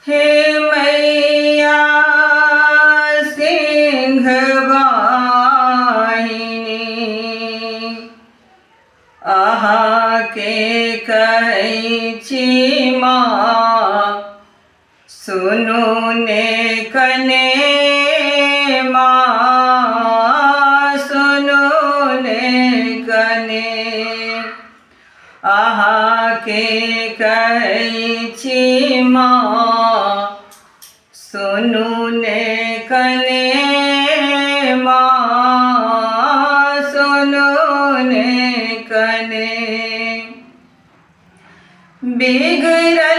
हे मैया सिंहवाहिनी आहा के कहै छी माँ सुनु ने कने माँ सुनु ने कने आहा के कहै छी माँ सुनु ने कने माँ सुनु ने कने बिगड़